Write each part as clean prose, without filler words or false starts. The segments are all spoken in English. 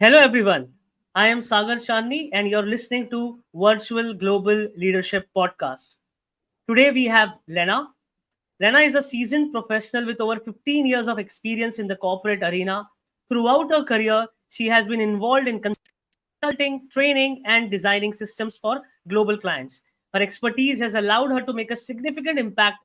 Hello, everyone. I am Sagar Chandni, and you're listening to Virtual Global Leadership Podcast. Today, we have Lena. Lena is a seasoned professional with over 15 years of experience in the corporate arena. Throughout her career, she has been involved in consulting, training, and designing systems for global clients. Her expertise has allowed her to make a significant impact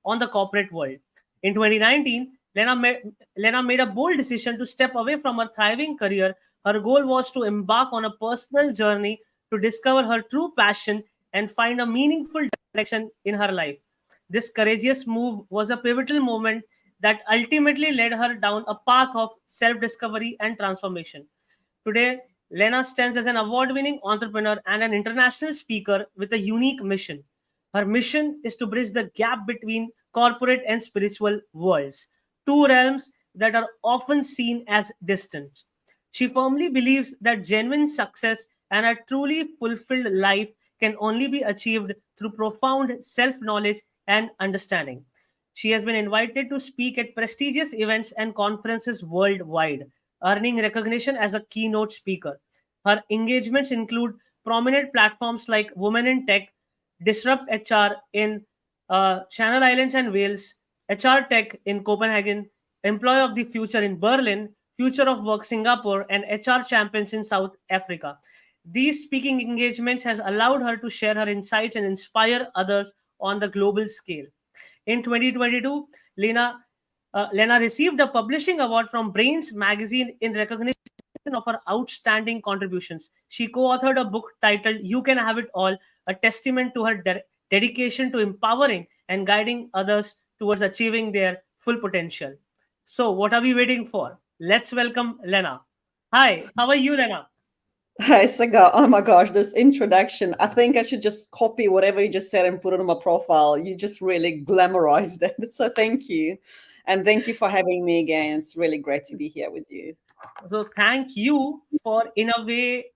on the corporate world. In 2019, Lena made a bold decision to step away from her thriving career. Her goal was to embark on a personal journey to discover her true passion and find a meaningful direction in her life. This courageous move was a pivotal moment that ultimately led her down a path of self discovery and transformation. Today, Lena stands as an award winning entrepreneur and an international speaker with a unique mission. Her mission is to bridge the gap between corporate and spiritual worlds, two realms that are often seen as distant. She firmly believes that genuine success and a truly fulfilled life can only be achieved through profound self knowledge and understanding. She has been invited to speak at prestigious events and conferences worldwide, earning recognition as a keynote speaker. Her engagements include prominent platforms like Women in Tech, Disrupt HR in Channel Islands and Wales, HR Tech in Copenhagen, Employee of the Future in Berlin, Future of Work Singapore, and HR Champions in South Africa. These speaking engagements has allowed her to share her insights and inspire others on the global scale. In 2022, Lena received a publishing award from Brains magazine in recognition of her outstanding contributions. She co authored a book titled You Can Have It All, a testament to her dedication to empowering and guiding others towards achieving their full potential. So, what are we waiting for? Let's welcome Lena. Hi, how are you, Lena? Hi, Saga. Oh my gosh, this introduction. I think I should just copy whatever you just said and put it on my profile. You just really glamorized it. So thank you. And thank you for having me again. It's really great to be here with you. So, thank you for, in a way,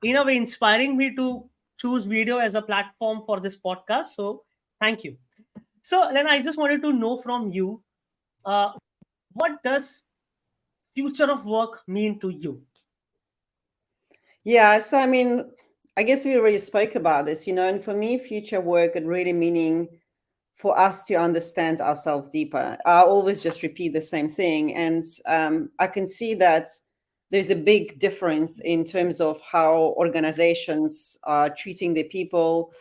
inspiring me to choose video as a platform for this podcast. So, thank you. So, Lena, I just wanted to know from you, uh, what does future of work mean to you? Yeah, so I mean, I guess we already spoke about this, and for me, future work and really meaning for us to understand ourselves deeper. I always just repeat the same thing. And I can see that there's a big difference in terms of how organizations are treating their people.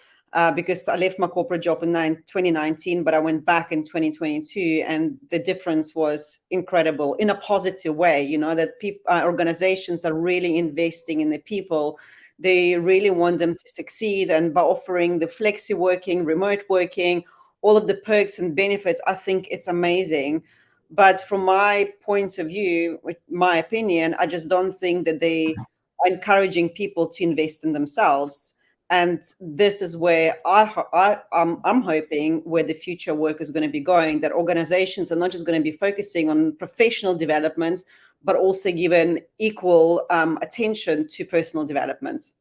Because I left my corporate job in 2019, but I went back in 2022, and the difference was incredible in a positive way. That organizations are really investing in the people. They really want them to succeed, and by offering the flexi working, remote working, all of the perks and benefits, I think it's amazing. But from my point of view, with my opinion, I just don't think that they are encouraging people to invest in themselves. And this is where I'm hoping where the future work is going to be going, that organizations are not just going to be focusing on professional developments, but also given equal attention to personal development.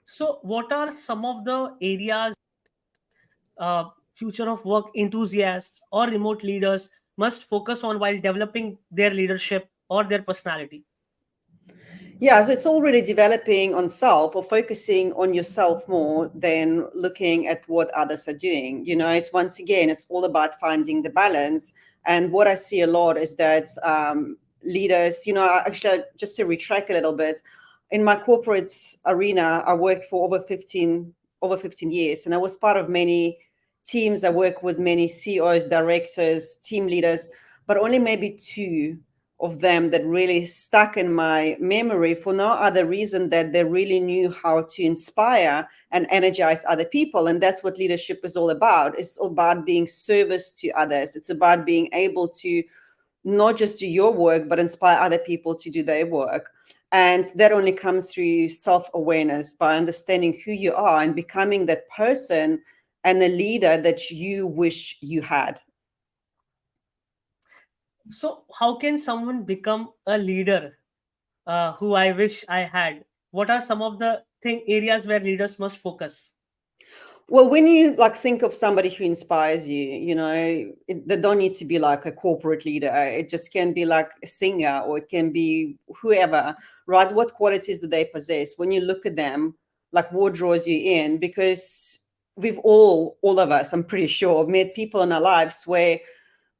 So, what are some of the areas future of work enthusiasts or remote leaders must focus on while developing their leadership or their personality? Yeah, so it's already developing on self or focusing on yourself more than looking at what others are doing. It's once again, it's all about finding the balance. And what I see a lot is that leaders, actually, just to retract a little bit, in my corporate arena, I worked for over 15 years, and I was part of many teams. I work with many CEOs, directors, team leaders, but only maybe two of them that really stuck in my memory for no other reason that they really knew how to inspire and energize other people. And that's what leadership is all about. It's about being service to others. It's about being able to not just do your work, but inspire other people to do their work. And that only comes through self-awareness, by understanding who you are and becoming that person and the leader that you wish you had. So, how can someone become a leader who I wish I had? What are some of the areas where leaders must focus? Well, when you like think of somebody who inspires you, they don't need to be like a corporate leader. It just can be like a singer, or it can be whoever, right? What qualities do they possess? When you look at them, like what draws you in? Because we've all of us, I'm pretty sure, met people in our lives where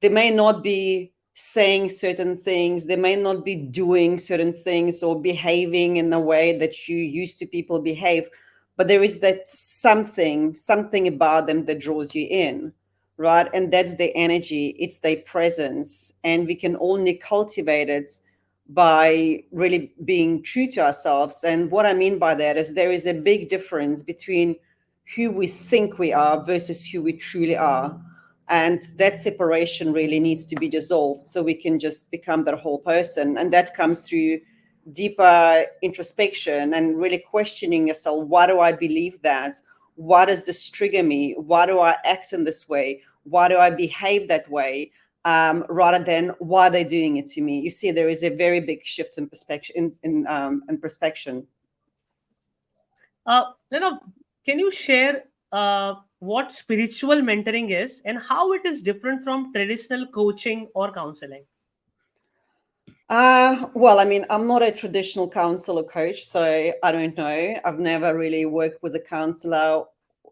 they may not be saying certain things, they may not be doing certain things or behaving in the way that you used to people behave, but there is that something about them that draws you in, right? And that's their energy, it's their presence, and we can only cultivate it by really being true to ourselves. And what I mean by that is there is a big difference between who we think we are versus who we truly are, and that separation really needs to be dissolved so we can just become that whole person. And that comes through deeper introspection and really questioning yourself. Why do I believe that? Why does this trigger me? Why do I act in this way? Why do I behave that way? Rather than why they're doing it to me. You see, there is a very big shift in perspective, in perspective. Lena, can you share what spiritual mentoring is and how it is different from traditional coaching or counseling? Well, I mean, I'm not a traditional counselor coach, so I don't know. I've never really worked with a counselor,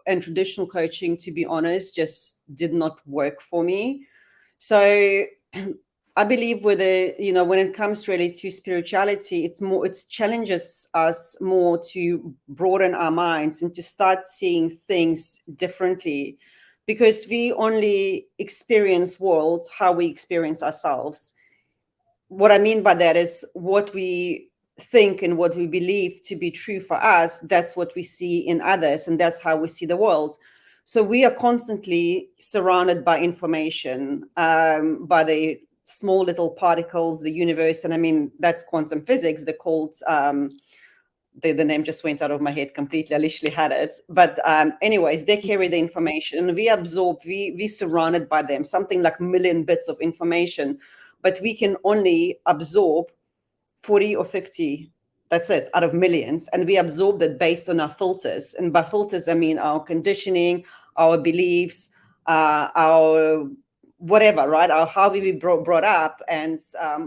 and traditional coaching, to be honest, just did not work for me. So I believe with when it comes really to spirituality, it challenges us more to broaden our minds and to start seeing things differently, because we only experience worlds how we experience ourselves. What I mean by that is what we think and what we believe to be true for us, that's what we see in others, and that's how we see the world. So we are constantly surrounded by information, by the small little particles, the universe. And I mean, that's quantum physics. They're called, the name just went out of my head completely. I literally had it. But anyways, they carry the information and we absorb, we surrounded by them, something like million bits of information, but we can only absorb 40 or 50, that's it, out of millions. And we absorb that based on our filters. And by filters, I mean our conditioning, our beliefs, our whatever, right? Our how we brought up, and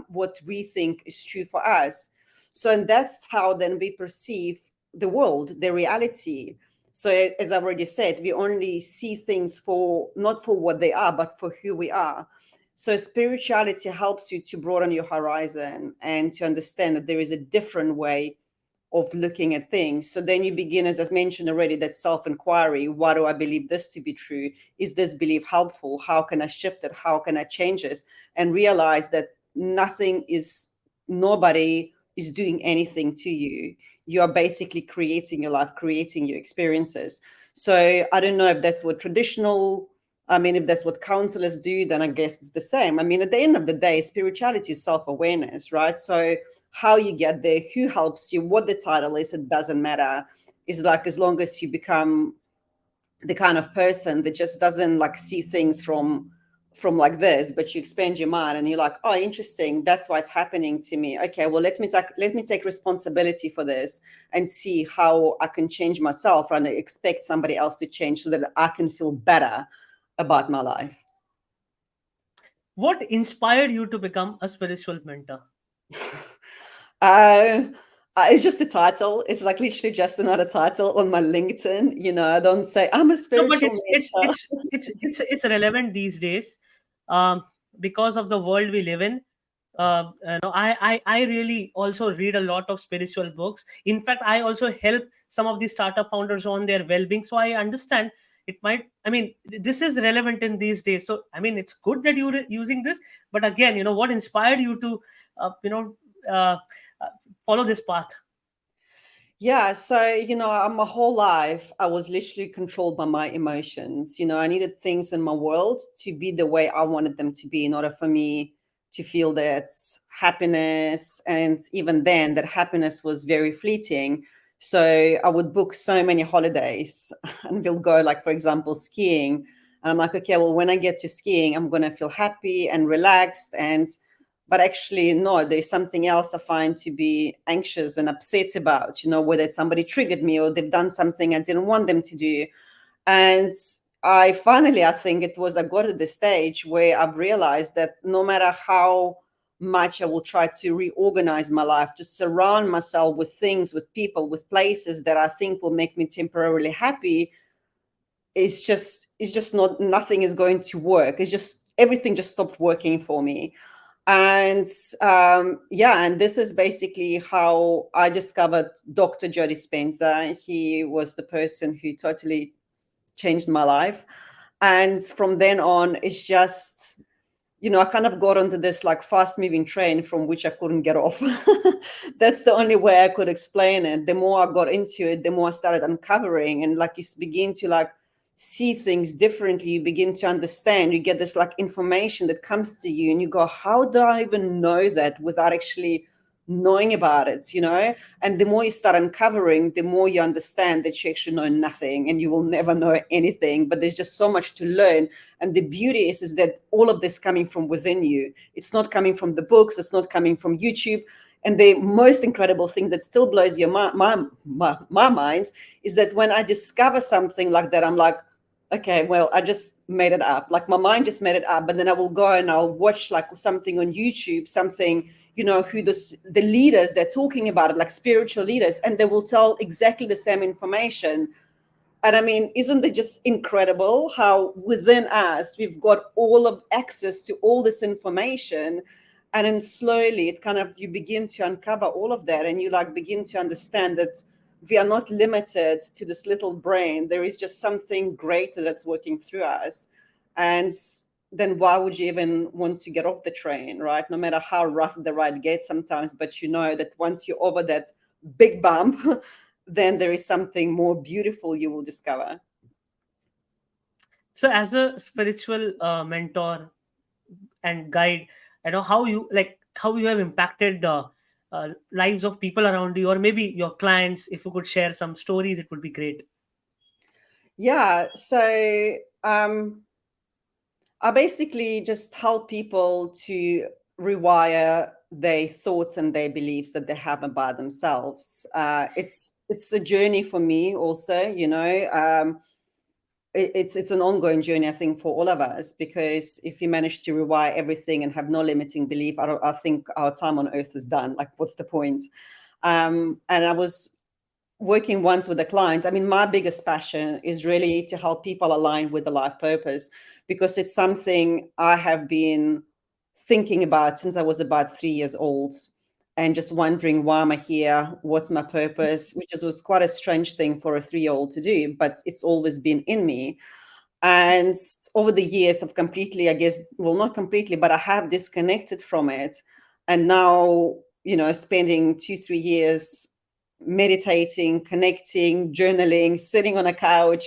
what we think is true for us. So, and that's how then we perceive the world, the reality. So, as I've already said, we only see things for not for what they are, but for who we are. So spirituality helps you to broaden your horizon and to understand that there is a different way of looking at things. So then you begin, as I mentioned already, that self-inquiry. Why do I believe this to be true? Is this belief helpful? How can I shift it? How can I change this? And realize that nobody is doing anything to you. You are basically creating your life, creating your experiences. So I don't know if that's what traditional, I mean, if that's what counselors do, then I guess it's the same. I mean, at the end of the day, spirituality is self-awareness, right? So how you get there, who helps you, what the title is, it doesn't matter. It's like as long as you become the kind of person that just doesn't like see things from like this, but you expand your mind and you're like, oh, interesting, that's why it's happening to me. Okay, well, let me take responsibility for this and see how I can change myself and expect somebody else to change so that I can feel better about my life. What inspired you to become a spiritual mentor? Uh, it's just a title. It's like literally just another title on my LinkedIn. I don't say I'm a No, but spiritual mentor. it's relevant these days, um, because of the world we live in. I really also read a lot of spiritual books. In fact, I also help some of the startup founders on their well-being. So I understand it might. I mean, this is relevant in these days. So I mean, it's good that you're using this. But again, what inspired you to, uh, you know, uh, uh, follow this path? Yeah, so my whole life I was literally controlled by my emotions. I needed things in my world to be the way I wanted them to be in order for me to feel that happiness. And even then, that happiness was very fleeting. So I would book so many holidays and we'll go, like, for example, skiing. And I'm like, okay, well, when I get to skiing, I'm going to feel happy and relaxed. But actually, no, there's something else I find to be anxious and upset about, whether somebody triggered me or they've done something I didn't want them to do. And I think it was, I got at the stage where I've realized that no matter how much I will try to reorganize my life, to surround myself with things, with people, with places that I think will make me temporarily happy, it's just not, nothing is going to work. It's just, everything just stopped working for me. And yeah, and this is basically how I discovered Dr. Jody Spencer. He was the person who totally changed my life. And from then on, it's just, I kind of got onto this like fast moving train from which I couldn't get off. That's the only way I could explain it. The more I got into it, the more I started uncovering, and like you begin to like see things differently. You begin to understand. You get this like information that comes to you, and you go, "How do I even know that without actually knowing about it?" And the more you start uncovering, the more you understand that you actually know nothing, and you will never know anything. But there's just so much to learn, and the beauty is that all of this coming from within you. It's not coming from the books, it's not coming from YouTube. And the most incredible thing that still blows your my mind is that when I discover something like that, I'm like, okay, well, I just made it up. Like my mind just made it up. But then I will go and I'll watch like something on YouTube, something, who the leaders, they're talking about it, like spiritual leaders, and they will tell exactly the same information. And I mean, isn't it just incredible how within us we've got all of access to all this information? And then slowly it kind of, you begin to uncover all of that, and you like begin to understand that we are not limited to this little brain. There is just something greater that's working through us. And then why would you even want to get off the train, right? No matter how rough the ride gets sometimes, but you know that once you're over that big bump, then there is something more beautiful you will discover. So, as a spiritual mentor and guide, how you have impacted lives of people around you, or maybe your clients. If you could share some stories, it would be great. Yeah. So I basically just help people to rewire their thoughts and their beliefs that they have about themselves. It's a journey for me also, it's an ongoing journey, I think, for all of us, because if you manage to rewire everything and have no limiting belief, I think our time on earth is done. Like, what's the point? And I was working once with a client. I mean, my biggest passion is really to help people align with the life purpose, because it's something I have been thinking about since I was about 3 years old, and just wondering, why am I here? What's my purpose? Which was quite a strange thing for a 3-year old to do, but it's always been in me. And over the years, I've completely, I guess, well, not completely, but I have disconnected from it. And now, spending 2, 3 years meditating, connecting, journaling, sitting on a couch,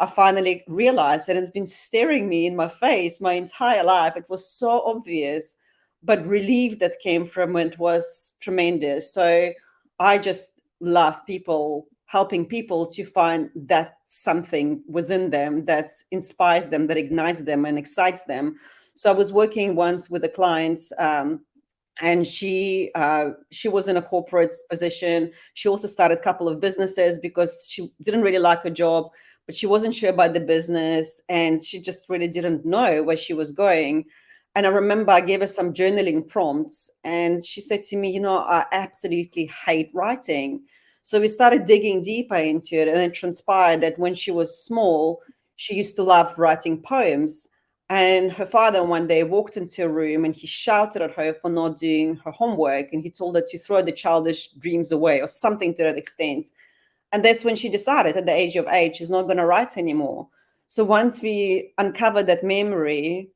I finally realized that it's been staring me in my face my entire life. It was so obvious, but relief that came from it was tremendous. So I just love people, helping people to find that something within them that inspires them, that ignites them and excites them. So I was working once with a client, and she was in a corporate position. She also started a couple of businesses because she didn't really like her job, but she wasn't sure about the business, and she just really didn't know where she was going. And I remember I gave her some journaling prompts, and she said to me, I absolutely hate writing. So we started digging deeper into it, and it transpired that when she was small, she used to love writing poems. And her father one day walked into a room, and he shouted at her for not doing her homework. And he told her to throw the childish dreams away, or something to that extent. And that's when she decided at the age of 8, she's not going to write anymore. So once we uncovered that memory,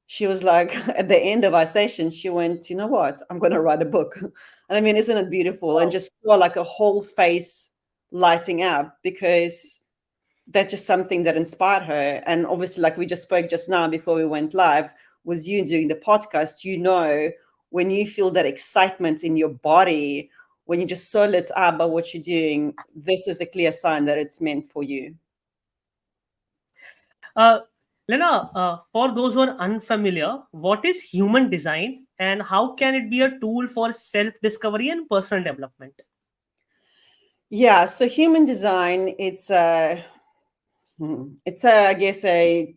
she was like, at the end of our session, she went, you know what? I'm going to write a book. And I mean, isn't it beautiful? And Wow. just saw like a whole face lighting up, because that's just something that inspired her. And obviously, like we just spoke just now before we went live with you doing the podcast, when you feel that excitement in your body, when you're just so lit up by what you're doing, this is a clear sign that it's meant for you. uh, Lena, for those who are unfamiliar, what is human design and how can it be a tool for self discovery and personal development? Yeah, so human design, It's a, I guess, a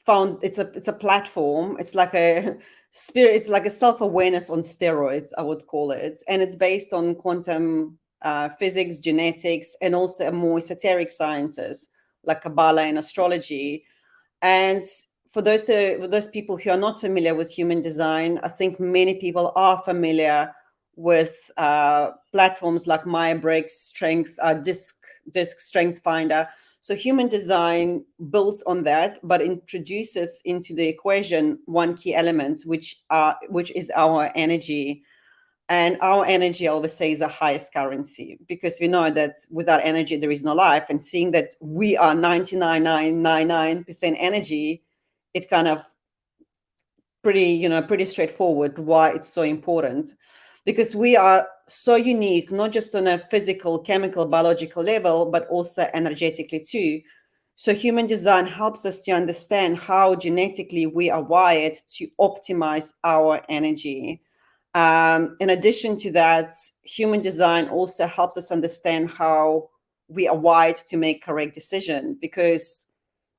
found. It's a platform. It's like a spirit. It's like a self-awareness on steroids, I would call it, and it's based on quantum physics, genetics, and also more esoteric sciences like Kabbalah and astrology. And for those people who are not familiar with human design, I think many people are familiar with platforms like Maya Briggs Strength, Disc Strength Finder. So human design builds on that, but introduces into the equation one key element, which is our energy. And our energy, I always say, is the highest currency, because we know that without energy there is no life. And seeing that we are 99.999% energy, it kind of pretty straightforward why it's so important, because we are so unique, not just on a physical, chemical, biological level, but also energetically too. So human design helps us to understand how genetically we are wired to optimize our energy. In addition to that, human design also helps us understand how we are wired to make correct decision, because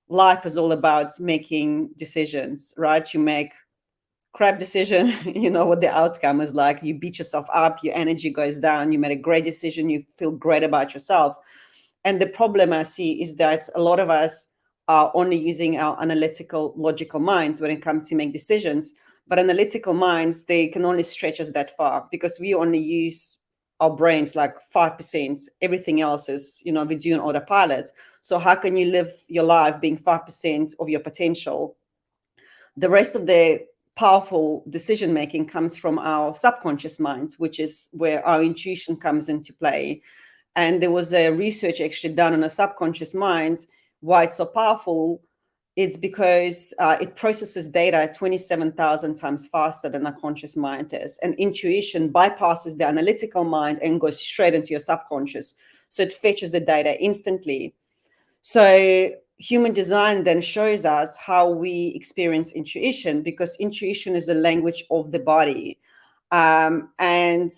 life is all about making decisions, right? You make crap decision, you know what the outcome is like. You beat yourself up, your energy goes down. You made a great decision, you feel great about yourself. And the problem I see is that a lot of us are only using our analytical, logical minds when it comes to make decisions. But analytical minds, they can only stretch us that far, because we only use our brains like 5%. Everything else is, we do on autopilot. So how can you live your life being 5% of your potential? The rest of the powerful decision making comes from our subconscious mind, which is where our intuition comes into play. And there was a research actually done on our subconscious minds. Why it's so powerful? It's because it processes data 27,000 times faster than our conscious mind is. And intuition bypasses the analytical mind and goes straight into your subconscious. So it fetches the data instantly. So human design then shows us how we experience intuition, because intuition is the language of the body. And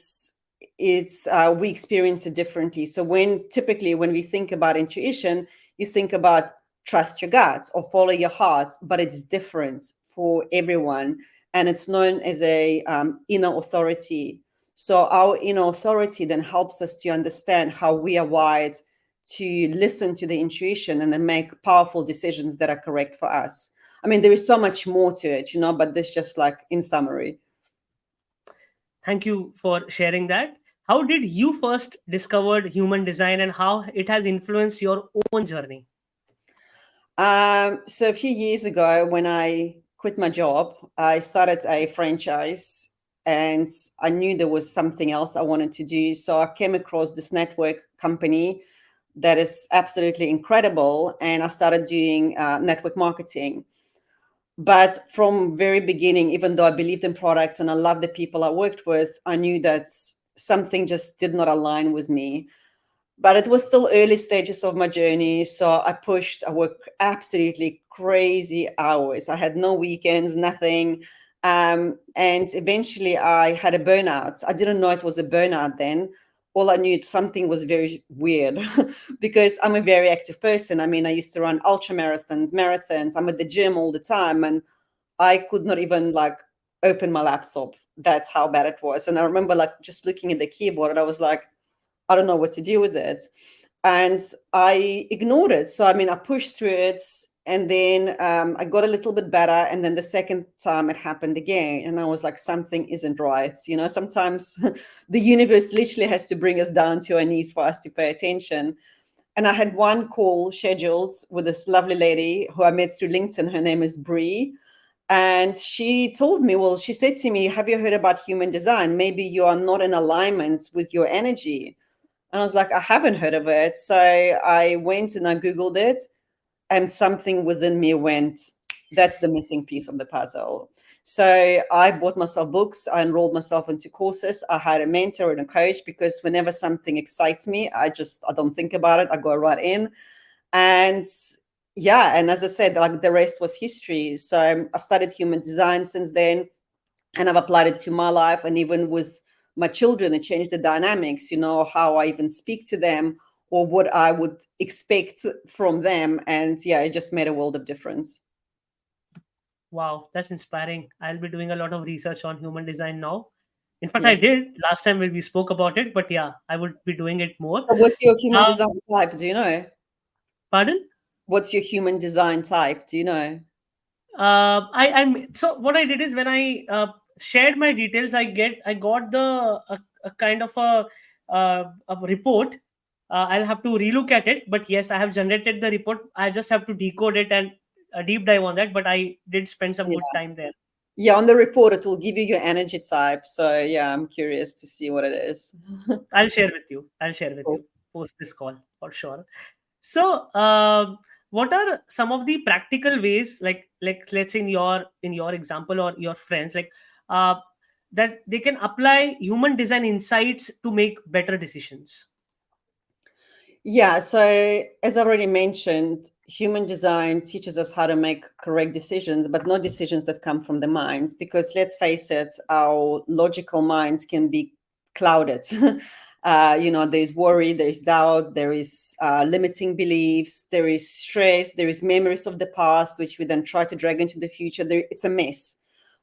it's we experience it differently. So typically when we think about intuition, you think about trust your gut or follow your heart, but it's different for everyone, and it's known as a inner authority. So our inner authority then helps us to understand how we are wired to listen to the intuition and then make powerful decisions that are correct for us. I mean, there is so much more to it, but this just like in summary. Thank you for sharing that. How did you first discovered human design and how it has influenced your own journey? So a few years ago, when I quit my job, I started a franchise, and I knew there was something else I wanted to do. So I came across this network company that is absolutely incredible, and I started doing network marketing. But from very beginning, even though I believed in product and I loved the people I worked with, I knew that something just did not align with me. But it was still early stages of my journey, so I worked absolutely crazy hours. I had no weekends, nothing. And eventually I had a burnout. I didn't know it was a burnout then. All I knew, something was very weird because I'm a very active person. I mean, I used to run ultra marathons. I'm at the gym all the time, and I could not even like open my laptop. That's how bad it was. And I remember like just looking at the keyboard, and I was like, I don't know what to do with it. And I ignored it. So, I mean, I pushed through it, and then I got a little bit better. And then the second time it happened again. And I was like, something isn't right. Sometimes the universe literally has to bring us down to our knees for us to pay attention. And I had one call scheduled with this lovely lady who I met through LinkedIn. Her name is Bree. And she told me, well, she said to me, have you heard about human design? Maybe you are not in alignment with your energy. And I was like, I haven't heard of it. So I went and I Googled it, and something within me went, that's the missing piece of the puzzle. So I bought myself books. I enrolled myself into courses. I hired a mentor and a coach, because whenever something excites me, I don't think about it. I go right in. And yeah, and as I said, like the rest was history. So I've studied human design since then, and I've applied it to my life, and even with my children, it changed the dynamics, how I even speak to them, or what I would expect from them. And yeah, it just made a world of difference. Wow, that's inspiring. I'll be doing a lot of research on human design now. In fact, I Yeah. did last time when we spoke about it, but yeah, I would be doing it more. So what's your human Uh, design type? Do you know? Pardon? What's your human design type? Do you know? So what I did is when I shared my details, I got a kind of a report. I'll have to relook at it, but yes, I have generated the report. I just have to decode it and deep dive on that. But I did spend some good Yeah. time there. Yeah, on the report, it will give you your energy type. So yeah, I'm curious to see what it is. I'll share with you. I'll share with Cool. you post this call for sure. So, what are some of the practical ways, like let's say in your example or your friends, like uh, that they can apply human design insights to make better decisions? Yeah, so as I already mentioned, human design teaches us how to make correct decisions, but not decisions that come from the minds, because let's face it, our logical minds can be clouded. There's worry, there's doubt, there is limiting beliefs, there is stress, there is memories of the past, which we then try to drag into the future. It's a mess,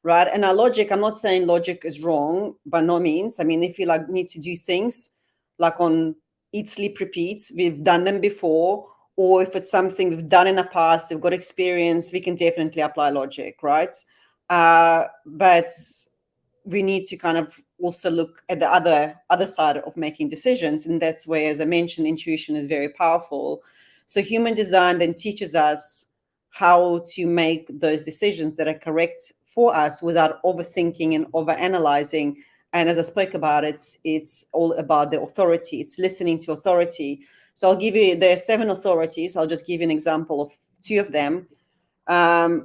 right? And our logic, I'm not saying logic is wrong by no means. I mean, if you like need to do things like on eat, sleep, repeat. We've done them before, or if it's something we've done in the past, we've got experience, we can definitely apply logic, right? But we need to kind of also look at the other side of making decisions, and that's where, as I mentioned, intuition is very powerful. So human design then teaches us how to make those decisions that are correct for us without overthinking and overanalyzing. And as I spoke about, it's all about the authority. It's listening to authority. So I'll give you, there are 7 authorities. I'll just give you an example of 2 of them.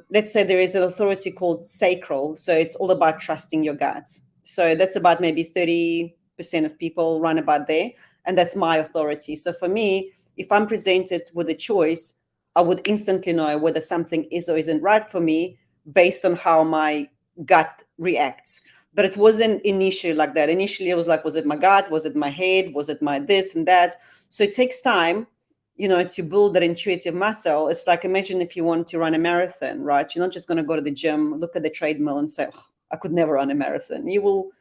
Let's say there is an authority called sacral. So it's all about trusting your guts. So that's about maybe 30% of people run about there. And that's my authority. So for me, if I'm presented with a choice, I would instantly know whether something is or isn't right for me based on how my gut reacts. But it wasn't initially like that. Initially, it was like, was it my gut? Was it my head? Was it my this and that? So it takes time, to build that intuitive muscle. It's like, imagine if you want to run a marathon, right? You're not just going to go to the gym, look at the treadmill and say, oh, I could never run a marathon. You'll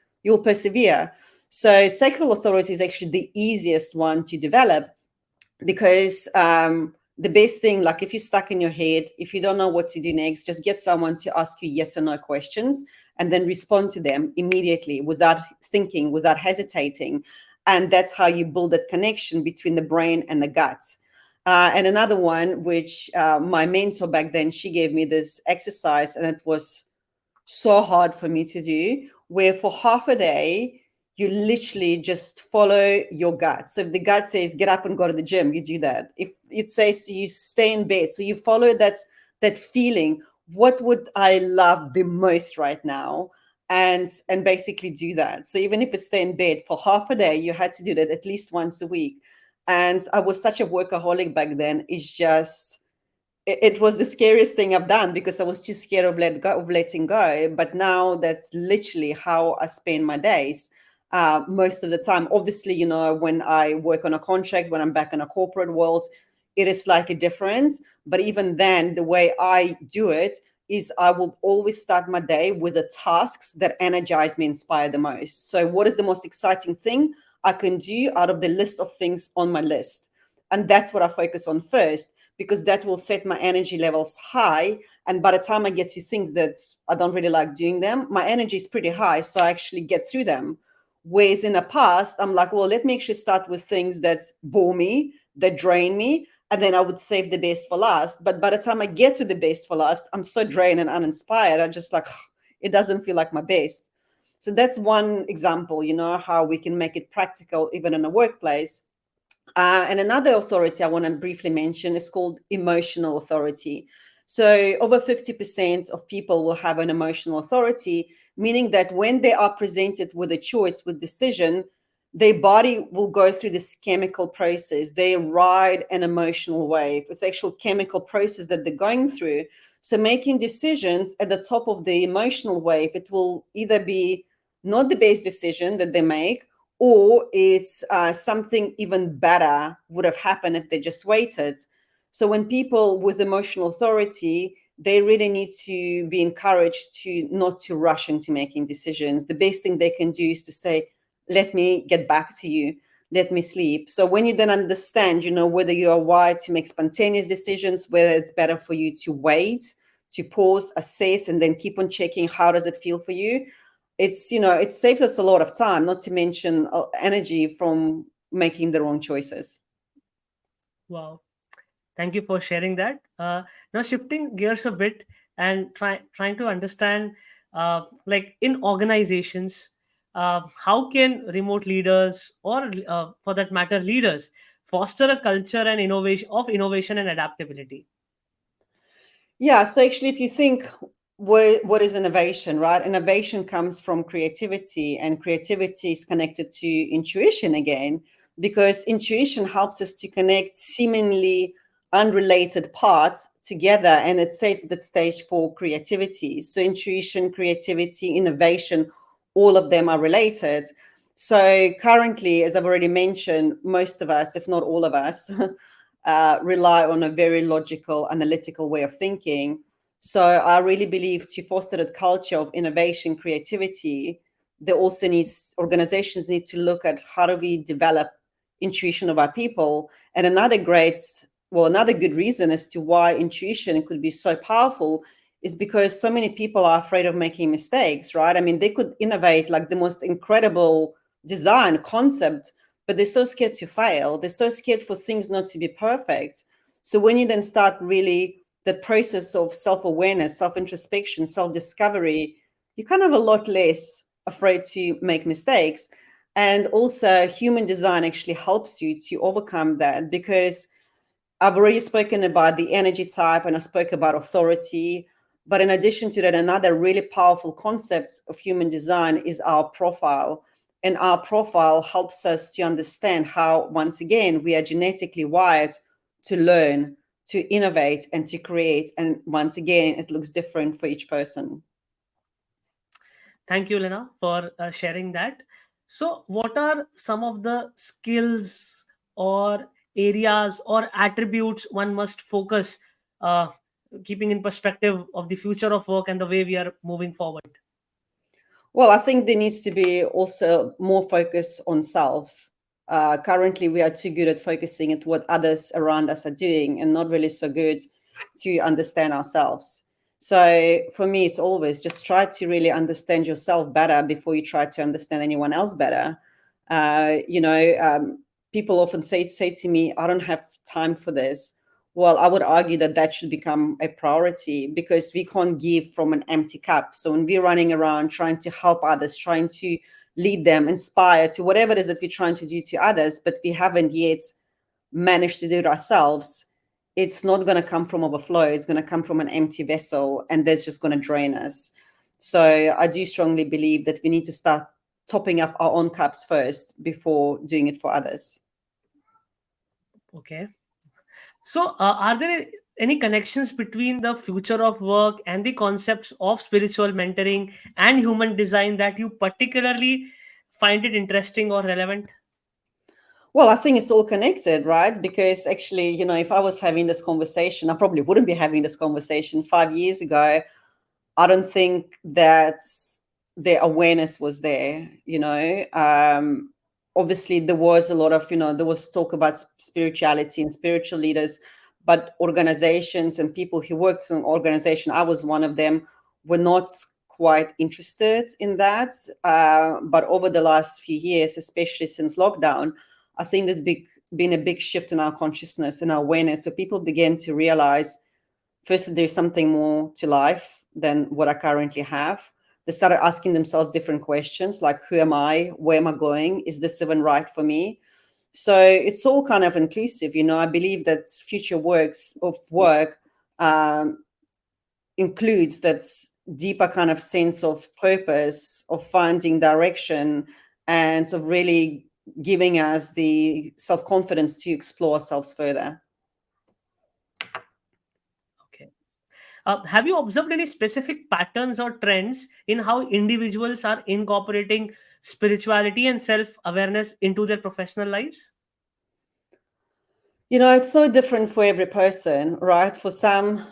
persevere. So sacral authority is actually the easiest one to develop, because the best thing, like if you're stuck in your head, if you don't know what to do next, just get someone to ask you yes or no questions and then respond to them immediately without thinking, without hesitating. And that's how you build that connection between the brain and the gut. And another one, which my mentor back then, she gave me this exercise, and it was so hard for me to do, where for half a day you literally just follow your gut. So if the gut says get up and go to the gym, you do that. If it says to you stay in bed, so you follow that feeling. What would I love the most right now? And basically do that. So even if it's stay in bed for half a day, you had to do that at least once a week. And I was such a workaholic back then. It's just it was the scariest thing I've done, because I was too scared of letting go. But now that's literally how I spend my days most of the time. Obviously, when I work on a contract, when I'm back in a corporate world, it is slightly different. But even then, the way I do it is I will always start my day with the tasks that energize me, inspire the most. So, what is the most exciting thing I can do out of the list of things on my list? And that's what I focus on first, because that will set my energy levels high. And by the time I get to things that I don't really like doing them, my energy is pretty high. So I actually get through them. Whereas in the past, I'm like, well, let me actually start with things that bore me, that drain me, and then I would save the best for last. But by the time I get to the best for last, I'm so drained and uninspired. I just like, it doesn't feel like my best. So that's one example, how we can make it practical even in a workplace. And another authority I want to briefly mention is called emotional authority. So, over 50% of people will have an emotional authority, meaning that when they are presented with a choice, with decision, their body will go through this chemical process. They ride an emotional wave. It's actual chemical process that they're going through. So, making decisions at the top of the emotional wave, it will either be not the best decision that they make, or it's something even better would have happened if they just waited. So when people with emotional authority, they really need to be encouraged to not to rush into making decisions. The best thing they can do is to say, let me get back to you, let me sleep. So when you then understand, whether you are wired to make spontaneous decisions, whether it's better for you to wait, to pause, assess, and then keep on checking how does it feel for you, it saves us a lot of time, not to mention energy from making the wrong choices. Wow. Thank you for sharing that. Now, shifting gears a bit and trying to understand, like in organizations, how can remote leaders, or for that matter, leaders, foster a culture and innovation and adaptability? Yeah, so actually, if you think, what is innovation, right? Innovation comes from creativity, and creativity is connected to intuition again, because intuition helps us to connect seemingly unrelated parts together, and it sets the stage for creativity. So, intuition, creativity, innovation, all of them are related. So, currently, as I've already mentioned, most of us, if not all of us, rely on a very logical, analytical way of thinking. So I really believe to foster that culture of innovation, creativity, there also needs organizations need to look at how do we develop intuition of our people. And another good reason as to why intuition could be so powerful is because so many people are afraid of making mistakes, right? I mean, they could innovate like the most incredible design concept, but they're so scared to fail. They're so scared for things not to be perfect. So when you then start really the process of self-awareness, self-introspection, self-discovery, you're kind of a lot less afraid to make mistakes. And also human design actually helps you to overcome that, because I've already spoken about the energy type and I spoke about authority. But in addition to that, another really powerful concept of human design is our profile. And our profile helps us to understand how, once again, we are genetically wired to learn, to innovate, and to create. And once again, it looks different for each person. Thank you, Lena, for sharing that. So, what are some of the skills or areas or attributes one must focus, uh, keeping in perspective of the future of work and the way we are moving forward? Well, I think there needs to be also more focus on self. Currently, we are too good at focusing at what others around us are doing and not really so good to understand ourselves. So for me, it's always just try to really understand yourself better before you try to understand anyone else better. People often say to me, I don't have time for this. Well, I would argue that that should become a priority, because we can't give from an empty cup. So when we're running around trying to help others, trying to lead them, inspire to whatever it is that we're trying to do to others, but we haven't yet managed to do it ourselves, it's not going to come from overflow. It's going to come from an empty vessel, and that's just going to drain us. So I do strongly believe that we need to start topping up our own cups first before doing it for others. Okay. So, are there any connections between the future of work and the concepts of spiritual mentoring and human design that you particularly find it interesting or relevant? Well, I think it's all connected, right? Because actually, if I was having this conversation, I probably wouldn't be having this conversation 5 years ago. I don't think that the awareness was there, Obviously, there was a lot of, there was talk about spirituality and spiritual leaders, but organizations and people who worked in an organization, I was one of them, were not quite interested in that. But over the last few years, especially since lockdown, I think been a big shift in our consciousness and our awareness. So people began to realize, first, there's something more to life than what I currently have. They started asking themselves different questions like, who am I? Where am I going? Is this even right for me? So it's all kind of inclusive. I believe that future works of work um, includes that deeper kind of sense of purpose, of finding direction, and of really giving us the self-confidence to explore ourselves further. Okay. Have you observed any specific patterns or trends in how individuals are incorporating spirituality and self awareness into their professional lives? It's so different for every person, right? For some,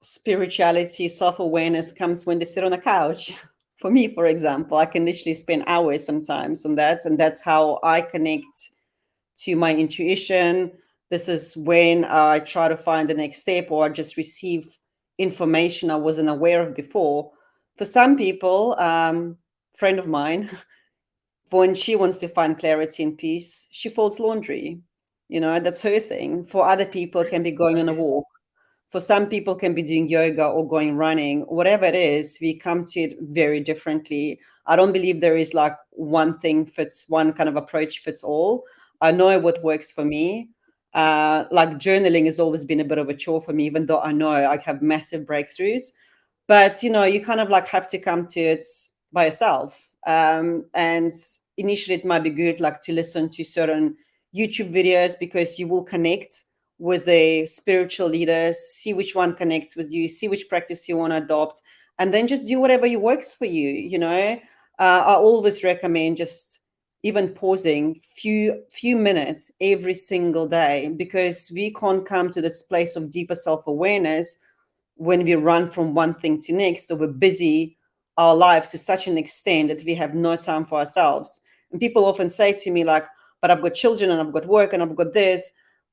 spirituality, self awareness comes when they sit on a couch. For me, for example, I can literally spend hours sometimes on that. And that's how I connect to my intuition. This is when I try to find the next step or just receive information I wasn't aware of before. For some people, friend of mine, when she wants to find clarity and peace, she folds laundry. That's her thing. For other people, it can be going on a Okay. walk. For some people, can be doing yoga or going running. Whatever it is, we come to it very differently. I don't believe there is like one thing fits, one kind of approach fits all. I know what works for me. Like journaling has always been a bit of a chore for me, even though I know I have massive breakthroughs. But you kind of like have to come to it by yourself. And initially it might be good like to listen to certain YouTube videos, because you will connect with the spiritual leaders, see which one connects with you, see which practice you want to adopt, and then just do whatever works for you. I always recommend just even pausing few minutes every single day, because we can't come to this place of deeper self-awareness when we run from one thing to next, or we're busy our lives to such an extent that we have no time for ourselves. And people often say to me like, but I've got children and I've got work and I've got this.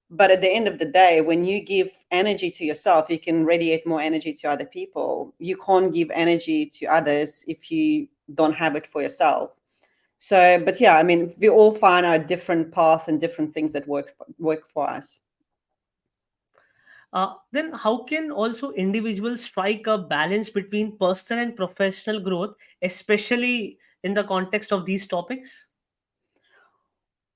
But at the end of the day, when you give energy to yourself, you can radiate more energy to other people. You can't give energy to others if you don't have it for yourself. So, but yeah, I mean, we all find our different paths and different things that work for us. Then, how can also individuals strike a balance between personal and professional growth, especially in the context of these topics?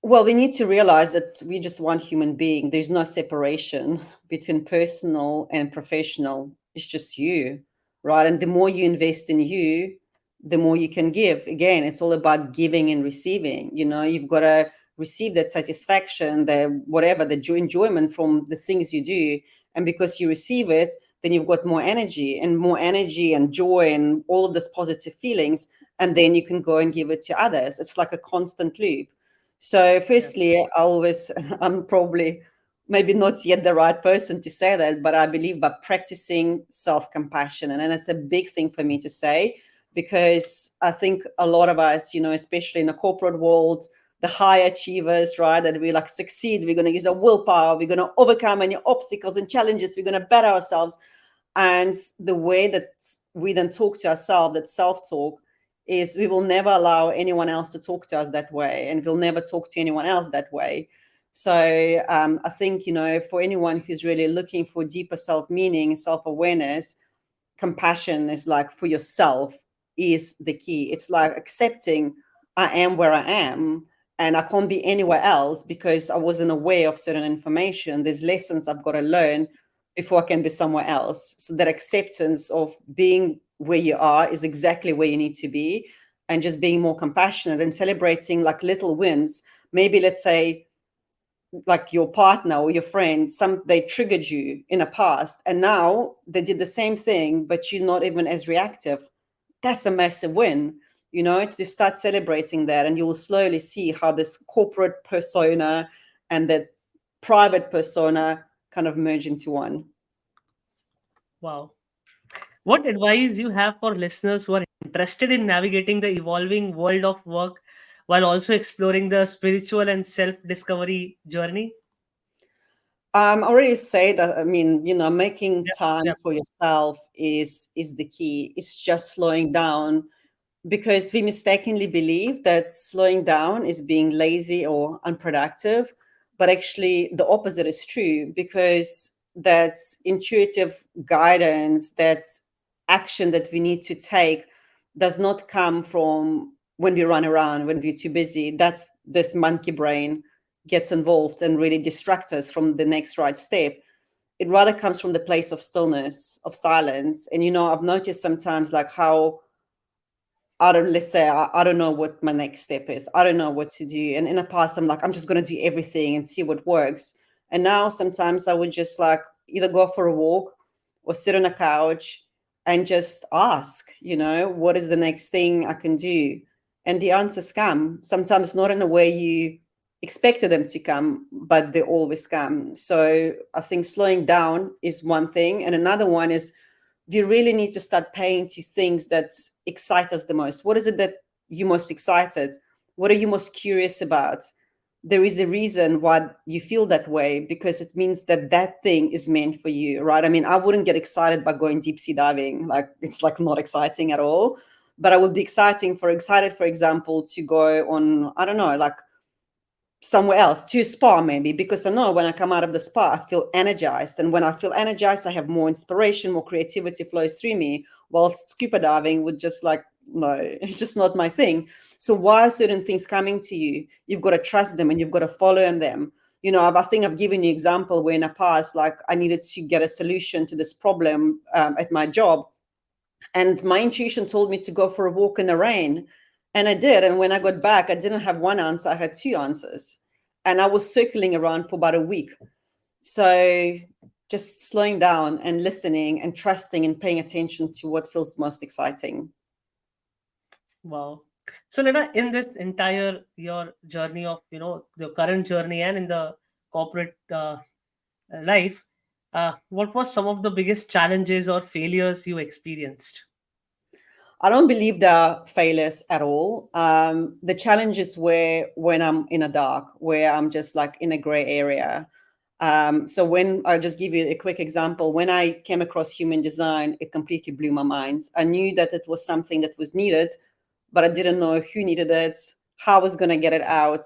Well, we need to realize that we're just one human being. There's no separation between personal and professional. It's just you, right? And the more you invest in you, the more you can give. Again, it's all about giving and receiving. You've got to receive that satisfaction, the whatever, the enjoyment from the things you do. And because you receive it, then you've got more energy and joy and all of these positive feelings. And then you can go and give it to others. It's like a constant loop. So, Yes. firstly, I always, I'm probably maybe not yet the right person to say that, but I believe by practicing self compassion. And it's a big thing for me to say, because I think a lot of us, especially in the corporate world, the high achievers, right, that we like succeed, we're going to use our willpower, we're going to overcome any obstacles and challenges, we're going to better ourselves. And the way that we then talk to ourselves, that self talk, is we will never allow anyone else to talk to us that way, and we'll never talk to anyone else that way. So I think, for anyone who's really looking for deeper self meaning, self awareness, compassion is like for yourself is the key. It's like accepting I am where I am and I can't be anywhere else because I wasn't aware of certain information. There's lessons I've got to learn before I can be somewhere else. So that acceptance of being where you are is exactly where you need to be, and just being more compassionate and celebrating like little wins. Maybe let's say like your partner or your friend, they triggered you in the past and now they did the same thing but you're not even as reactive. That's a massive win. To start celebrating that, and you will slowly see how this corporate persona and that private persona kind of merge into one. Wow. What advice you have for listeners who are interested in navigating the evolving world of work while also exploring the spiritual and self-discovery journey? I already said that. I mean, making Yeah, time yeah, for yourself is the key. It's just slowing down, because we mistakenly believe that slowing down is being lazy or unproductive, but actually the opposite is true, because that's intuitive guidance, that's action that we need to take, does not come from when we run around, when we're too busy. That's this monkey brain gets involved and really distract us from the next right step. It rather comes from the place of stillness, of silence. And I've noticed sometimes like how let's say I don't know what my next step is. I don't know what to do. And in the past, I'm like, I'm just going to do everything and see what works. And now sometimes I would just like either go for a walk or sit on a couch and just ask, what is the next thing I can do? And the answers come, sometimes not in the way you expected them to come, but they always come. So I think slowing down is one thing. And another one is we really need to start paying to things that excite us the most. What is it that you're most excited? What are you most curious about? There is a reason why you feel that way, because it means that that thing is meant for you, right? I mean, I wouldn't get excited by going deep sea diving. Like, it's like not exciting at all. But I would be excited, for example, to go on, I don't know, like somewhere else, to a spa maybe, because I know when I come out of the spa I feel energized, and when I feel energized I have more inspiration, more creativity flows through me, while scuba diving would just like, no, it's just not my thing. So why are certain things coming to you? You've got to trust them and you've got to follow in them. I think I've given you example where in the past, like, I needed to get a solution to this problem at my job, and my intuition told me to go for a walk in the rain. And I did. And when I got back, I didn't have one answer, I had two answers. And I was circling around for about a week. So just slowing down and listening and trusting and paying attention to what feels most exciting. Wow. So Lena, in this entire your journey of your current journey and in the corporate life, what was some of the biggest challenges or failures you experienced? I don't believe there are failures at all. The challenge is where when I'm in a dark, where I'm just like in a gray area. So when I'll just give you a quick example, when I came across human design, it completely blew my mind. I knew that it was something that was needed, but I didn't know who needed it, how I was going to get it out,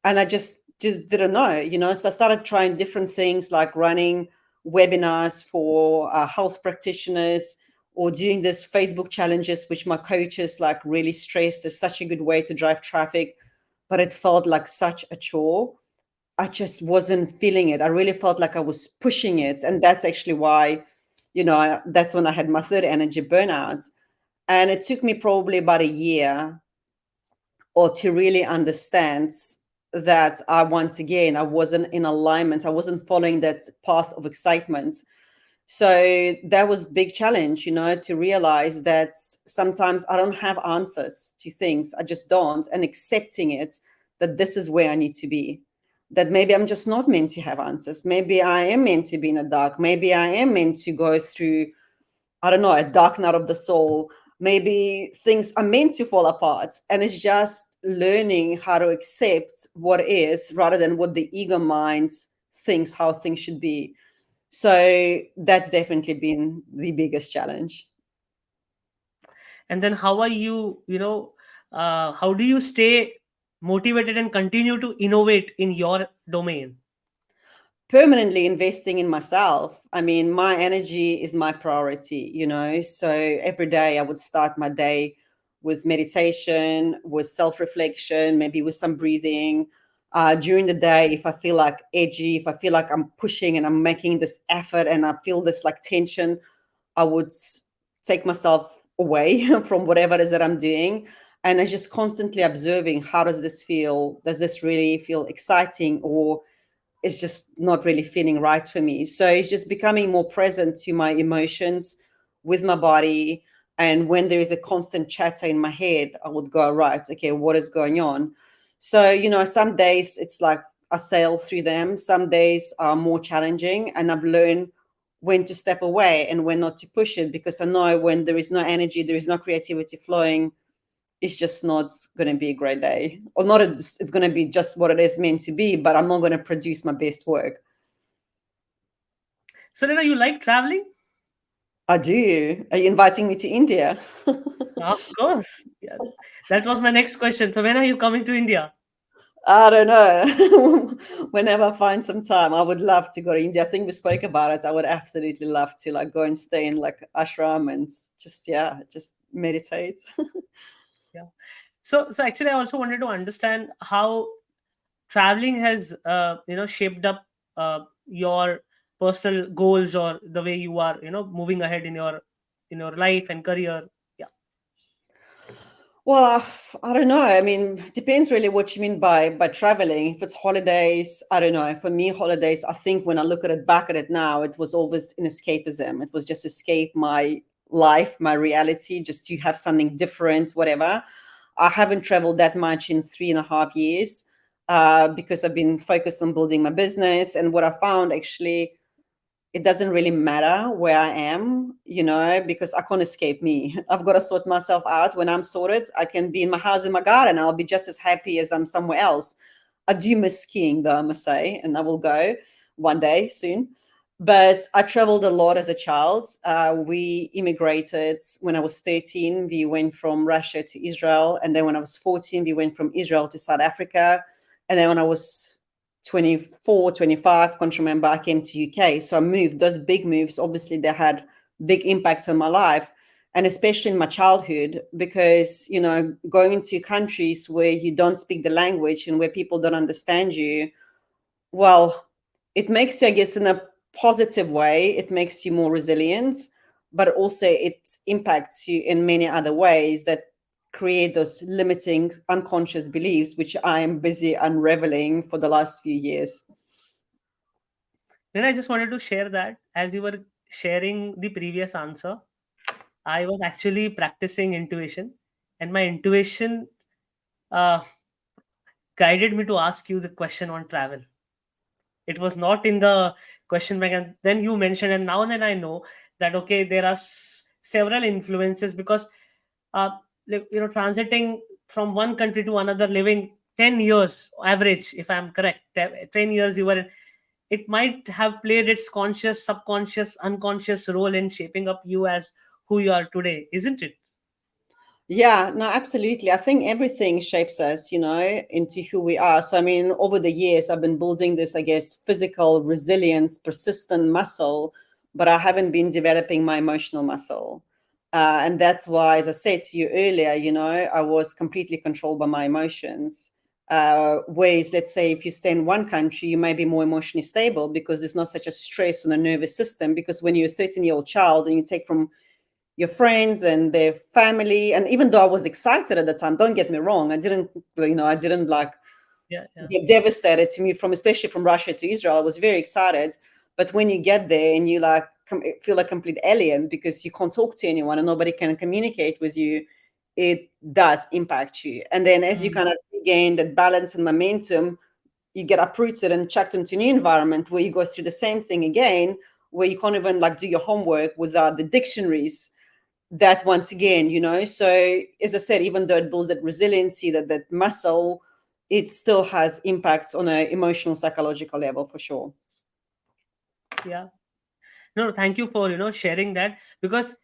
and I just didn't know. So I started trying different things, like running webinars for health practitioners, or doing this Facebook challenges, which my coaches like really stressed is such a good way to drive traffic, but it felt like such a chore. I just wasn't feeling it. I really felt like I was pushing it. And that's actually why, that's when I had my third energy burnout. And it took me probably about a year or to really understand that once again, I wasn't in alignment. I wasn't following that path of excitement. So that was big challenge, to realize that sometimes I don't have answers to things. I just don't. And accepting it, that this is where I need to be. That maybe I'm just not meant to have answers. Maybe I am meant to be in the dark. Maybe I am meant to go through, I don't know, a dark night of the soul. Maybe things are meant to fall apart. And it's just learning how to accept what is rather than what the ego mind thinks how things should be. So that's definitely been the biggest challenge. And then how are you, how do you stay motivated and continue to innovate in your domain? Permanently investing in myself. I mean, my energy is my priority, So every day I would start my day with meditation, with self reflection, maybe with some breathing. During the day, if I feel like edgy, if I feel like I'm pushing and I'm making this effort and I feel this like tension, I would take myself away from whatever it is that I'm doing. And I just constantly observing, how does this feel? Does this really feel exciting, or it's just not really feeling right for me? So it's just becoming more present to my emotions with my body. And when there is a constant chatter in my head, I would go, right, okay, what is going on? So, some days it's like I sail through them. Some days are more challenging, and I've learned when to step away and when not to push it, because I know when there is no energy, there is no creativity flowing, it's just not going to be a great day, or not. It's going to be just what it is meant to be, but I'm not going to produce my best work. So Lena, you like traveling? I do. Are you inviting me to India? Of course. Yeah. That was my next question. So when are you coming to India? I don't know. Whenever I find some time, I would love to go to India. I think we spoke about it. I would absolutely love to like go and stay in like ashram and just, yeah, just meditate. Yeah. So actually, I also wanted to understand how traveling has shaped up your personal goals, or the way you are moving ahead in your life and career. Yeah. Well, I don't know. I mean, it depends really what you mean by traveling. If it's holidays, I don't know. For me, holidays, I think when I look at it back at it now, it was always an escapism. It was just escape my life, my reality, just to have something different, whatever. I haven't traveled that much in 3.5 years because I've been focused on building my business. And what I found actually, it doesn't really matter where I am, because I can't escape me. I've got to sort myself out. When I'm sorted, I can be in my house in my garden. I'll be just as happy as I'm somewhere else. I do miss skiing, though, I must say, and I will go one day soon. But I traveled a lot as a child. We immigrated when I was 13. We went from Russia to Israel. And then when I was 14, we went from Israel to South Africa. And then when I was 24, 25, can't remember, I came to UK. So I moved. Those big moves, obviously, they had big impacts on my life, and especially in my childhood, because, going into countries where you don't speak the language and where people don't understand you, well, it makes you, I guess, in a positive way, it makes you more resilient, but also it impacts you in many other ways that create those limiting unconscious beliefs, which I am busy unraveling for the last few years. Then I just wanted to share that as you were sharing the previous answer, I was actually practicing intuition, and my intuition uh, guided me to ask you the question on travel. It was not in the question bank, and then you mentioned, and now then I know that okay, there are several influences because, uh, transiting from one country to another, living 10 years average, if I'm correct, 10 years you were in, it might have played its conscious, subconscious, unconscious role in shaping up you as who you are today, isn't it? Yeah, no, absolutely. I think everything shapes us, into who we are. So, I mean, over the years, I've been building this, I guess, physical resilience, persistent muscle, but I haven't been developing my emotional muscle. And that's why, as I said to you earlier, I was completely controlled by my emotions. Whereas, let's say, if you stay in one country, you may be more emotionally stable because there's not such a stress on the nervous system. Because when you're a 13-year-old child and you take from your friends and their family, and even though I was excited at the time, don't get me wrong, I didn't like Yeah, yeah, get devastated to move from, especially from Russia to Israel. I was very excited, but when you get there and you like feel like a complete alien because you can't talk to anyone and nobody can communicate with you, it does impact you. And then as you mm, kind of regain that balance and momentum, you get uprooted and chucked into a new environment where you go through the same thing again, where you can't even like do your homework without the dictionaries. That once again, so as I said, even though it builds that resiliency, that muscle, it still has impact on an emotional, psychological level for sure. yeah. No, thank you for sharing that, because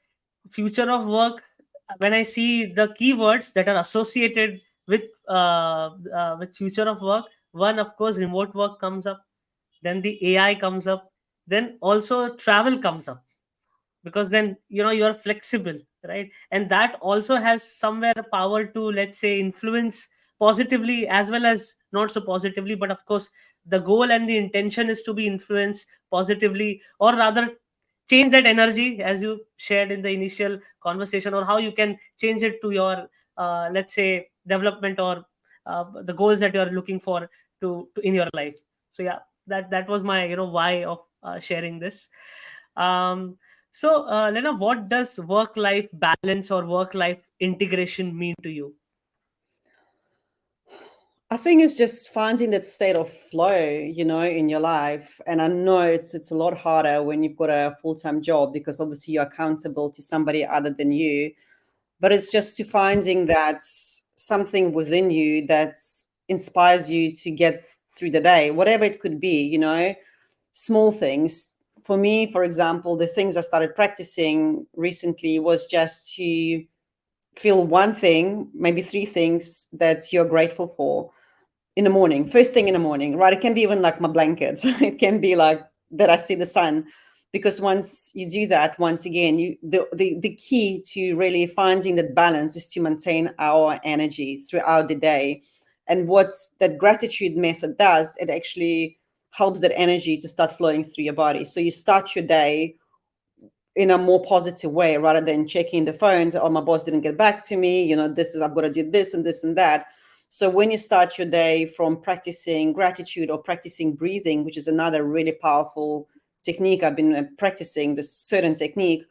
future of work, when I see the keywords that are associated with with future of work, one, of course, remote work comes up, then the AI comes up, then also travel comes up, because then you're flexible, right? And that also has somewhere power to, let's say, influence positively as well as not so positively, but of course the goal and the intention is to be influenced positively, or rather change that energy as you shared in the initial conversation, or how you can change it to your let's say development, or the goals that you are looking for to in your life. So yeah, that was my why of sharing this. um Lena, what does work life balance or work life integration mean to you? I think it's just finding that state of flow, in your life. And I know it's a lot harder when you've got a full-time job because obviously you're accountable to somebody other than you. But it's just to finding that something within you that inspires you to get through the day, whatever it could be, small things. For me, for example, the things I started practicing recently was just to feel one thing, maybe three things that you're grateful for in the morning, first thing in the morning, right? It can be even like my blankets. It can be like that I see the sun. Because once you do that, once again, the key to really finding that balance is to maintain our energy throughout the day. And what that gratitude method does, it actually helps that energy to start flowing through your body. So you start your day in a more positive way rather than checking the phones. Oh, my boss didn't get back to me. This is, I've got to do this and that. So when you start your day from practicing gratitude or practicing breathing, which is another really powerful technique, I've been practicing this certain technique.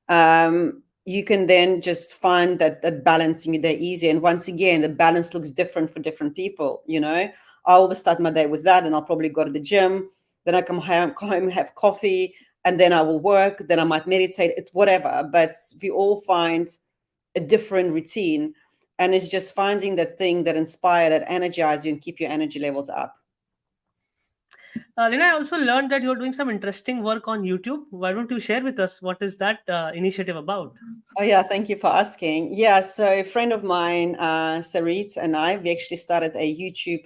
You can then just find that balance in your day easier. And once again, the balance looks different for different people. I always start my day with that, and I'll probably go to the gym. Then I come home, have coffee, and then I will work. Then I might meditate. It's whatever. But we all find a different routine, and it's just finding that thing that inspire, that energize you, and keep your energy levels up. Lena, I also learned that you're doing some interesting work on YouTube. Why don't you share with us what is that initiative about? Oh yeah, thank you for asking. Yeah, so a friend of mine, Sarit, and I, we actually started a YouTube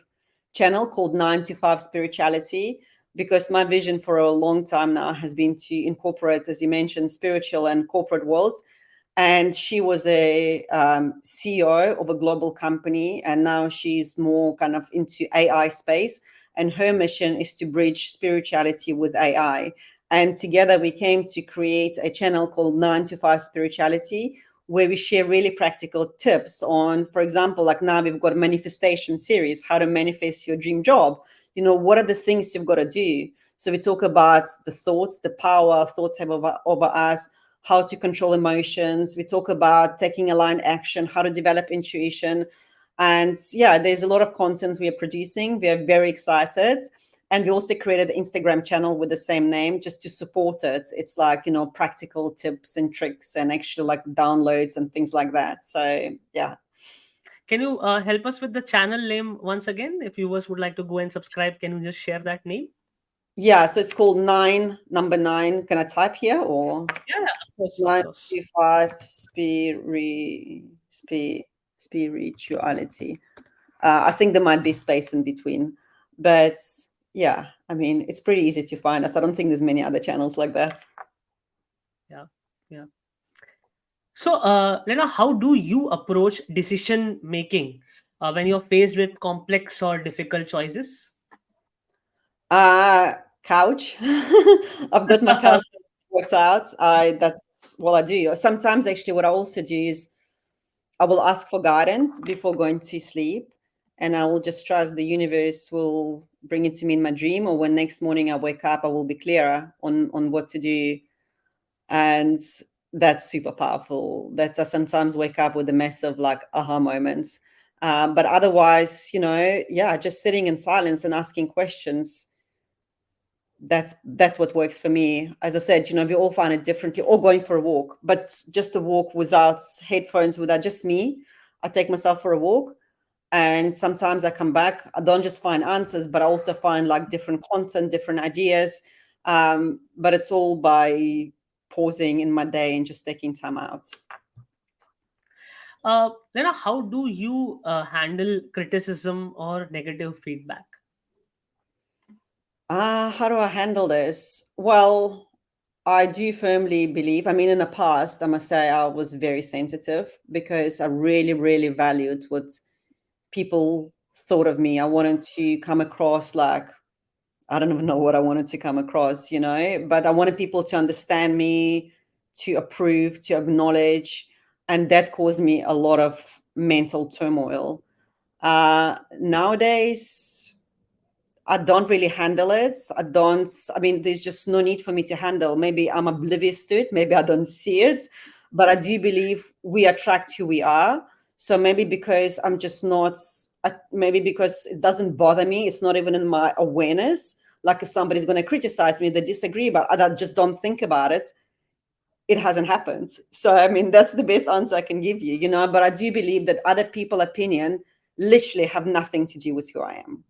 channel called 9 to 5 Spirituality, because my vision for a long time now has been to incorporate, as you mentioned, spiritual and corporate worlds. And she was a CEO of a global company, and now she's more kind of into AI space. And her mission is to bridge spirituality with AI. And together we came to create a channel called 9 to 5 Spirituality, where we share really practical tips on, for example, like now we've got a manifestation series, how to manifest your dream job. What are the things you've got to do? So we talk about the thoughts, the power thoughts have over us, how to control emotions. We talk about taking aligned action, how to develop intuition. And yeah, there's a lot of content we are producing. We are very excited. And we also created an Instagram channel with the same name just to support it. It's like, practical tips and tricks and actually like downloads and things like that. So yeah. Can you help us with the channel name once again? If viewers would like to go and subscribe, can you just share that name? Yeah, so it's called number nine. Can I type here or Yeah, of course, of nine course. to five spirituality? I think there might be space in between, but yeah, I mean, it's pretty easy to find us. I don't think there's many other channels like that. Yeah, yeah. So, Lena, how do you approach decision making when you're faced with complex or difficult choices? Uh, Couch. I've got my couch worked out. That's what I do. Sometimes, actually, what I also do is I will ask for guidance before going to sleep, and I will just trust the universe will bring it to me in my dream, or when next morning I wake up, I will be clearer on what to do. And that's super powerful. That's, I sometimes wake up with a mess of like aha moments. But otherwise, yeah, just sitting in silence and asking questions, that's what works for me. As I said, we all find it differently, or going for a walk, but just a walk without headphones, without just me. I take myself for a walk, and sometimes I come back. I don't just find answers, but I also find like different content, different ideas. But it's all by pausing in my day and just taking time out. Lena, how do you handle criticism or negative feedback? How do I handle this? Well, I do firmly believe, I mean, in the past, I must say I was very sensitive because I really, really valued what people thought of me. I wanted to come across like, I don't even know what I wanted to come across, but I wanted people to understand me, to approve, to acknowledge. And that caused me a lot of mental turmoil. Nowadays, I don't really handle it. I mean, there's just no need for me to handle. Maybe I'm oblivious to it. Maybe I don't see it. But I do believe we attract who we are. So maybe because I'm just not, maybe because it doesn't bother me, it's not even in my awareness. Like if somebody's going to criticize me, they disagree, but I just don't think about it. It hasn't happened. So, I mean, that's the best answer I can give you, but I do believe that other people's opinion literally have nothing to do with who I am.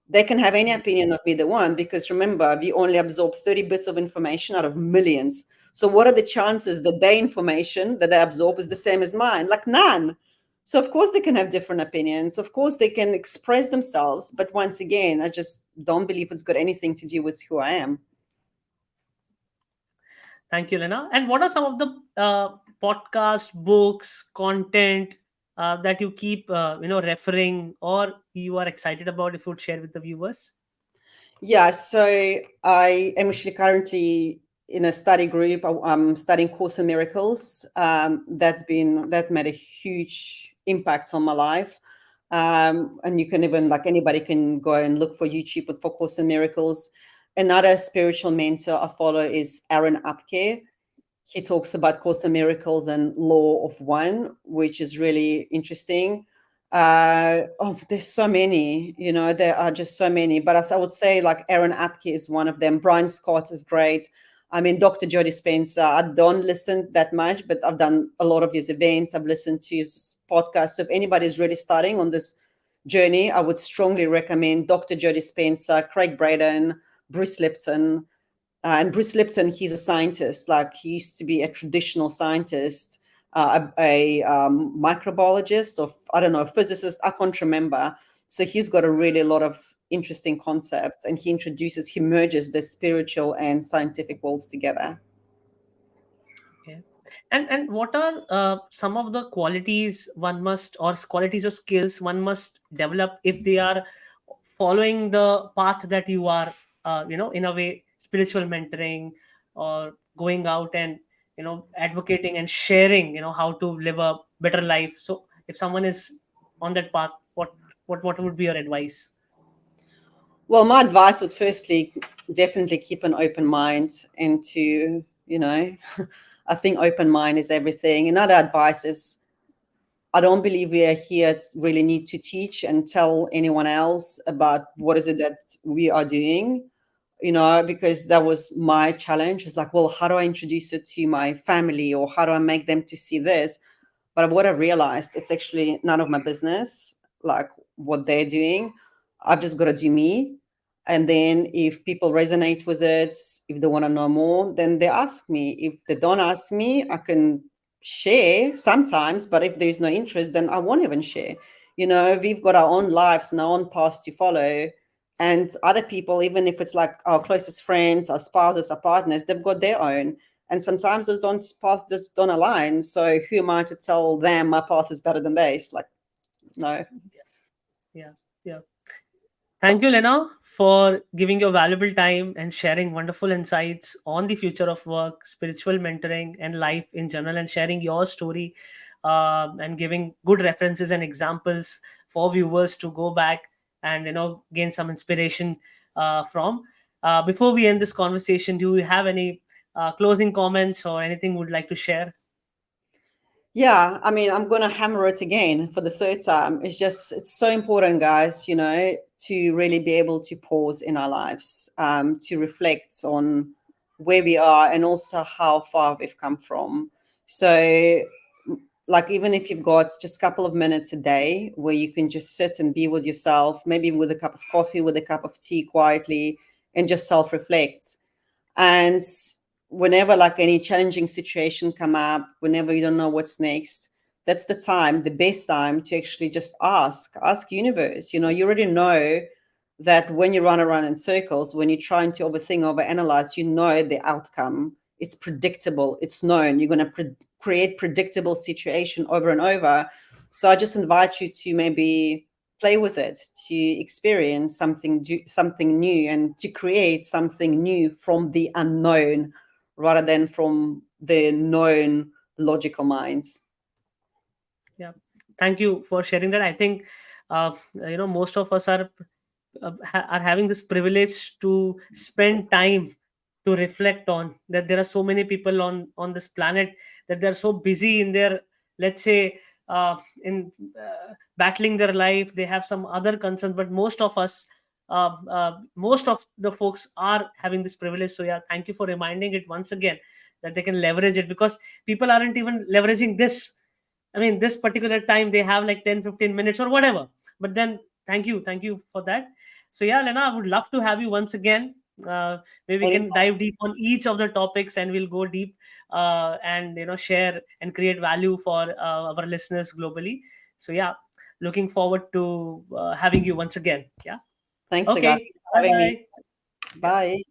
They can have any opinion of me they want, because remember, we only absorb 30 bits of information out of millions. So what are the chances that their information that they absorb is the same as mine? Like none. So of course they can have different opinions. Of course they can express themselves. But once again, I just don't believe it's got anything to do with who I am. Thank you, Lena. And what are some of the podcast, books, content that you keep, referring or you are excited about? If you would share with the viewers. Yeah, so I am actually currently in a study group. I'm studying Course in Miracles. That made a huge impact on my life. And you can even, like, anybody can go and look for YouTube for Course in Miracles. Another spiritual mentor I follow is Aaron Upke. He talks about Course in Miracles and Law of One, which is really interesting. There's so many, there are just so many. But I would say, like, Aaron Apke is one of them. Brian Scott is great. I mean, Dr. Jody Spencer, I don't listen that much, but I've done a lot of his events. I've listened to his podcast. So if anybody's really starting on this journey, I would strongly recommend Dr. Jody Spencer, Craig Braden, Bruce Lipton. And Bruce Lipton, he's a scientist. Like, he used to be a traditional scientist, a microbiologist, or I don't know, a physicist. I can't remember. So he's got a really lot of interesting concepts, and he merges the spiritual and scientific worlds together. Okay. And what are some of the qualities one must, or qualities or skills one must develop if they are following the path that you are, in a way, spiritual mentoring, or going out and, advocating and sharing, how to live a better life. So if someone is on that path, what would be your advice? Well, my advice would firstly definitely keep an open mind, and to, I think open mind is everything. Another advice is, I don't believe we are here to really need to teach and tell anyone else about what is it that we are doing, because that was my challenge. It's like, well, how do I introduce it to my family, or how do I make them to see this? But what I realized, it's actually none of my business, like, what they're doing. I've just got to do me. And then if people resonate with it, if they want to know more, then they ask me. If they don't ask me, I can share sometimes. But if there's no interest, then I won't even share. We've got our own lives and our own paths to follow. And other people, even if it's like our closest friends, our spouses, our partners, they've got their own. And sometimes those paths just don't align. So who am I to tell them my path is better than theirs? Like, no. Yeah, yeah. Thank you, Lena, for giving your valuable time and sharing wonderful insights on the future of work, spiritual mentoring, and life in general, and sharing your story, and giving good references and examples for viewers to go back and, gain some inspiration from. Before we end this conversation, do you have any closing comments or anything would like to share? Yeah, I mean, I'm going to hammer it again for the third time. It's so important, guys, to really be able to pause in our lives, to reflect on where we are and also how far we've come from. So, like, even if you've got just a couple of minutes a day where you can just sit and be with yourself, maybe with a cup of coffee, with a cup of tea quietly, and just self reflect. And whenever, like, any challenging situation come up, whenever you don't know what's next, that's the time, the best time, to actually just ask universe. You already know that when you run around in circles, when you're trying to overthink, overanalyze, the outcome. It's predictable, it's known. You're going to create predictable situation over and over. So I just invite you to maybe play with it, to experience something new, and to create something new from the unknown rather than from the known logical minds. Yeah, thank you for sharing that. I think most of us are having this privilege to spend time to reflect on that. There are so many people on this planet that they're so busy in their, let's say, in battling their life. They have some other concerns, but most of the folks are having this privilege. So yeah, thank you for reminding it once again, that they can leverage it, because people aren't even leveraging this. I mean, this particular time they have like 10-15 minutes or whatever. But then thank you for that. So yeah, Lena, I would love to have you once again. Maybe we can Anytime. dive deep on each of the topics, and we'll go deep, and share and create value for our listeners globally. So yeah, looking forward to having you once again. Yeah. Thanks, Sagar, Okay. for Bye having me. bye. Yeah. Bye.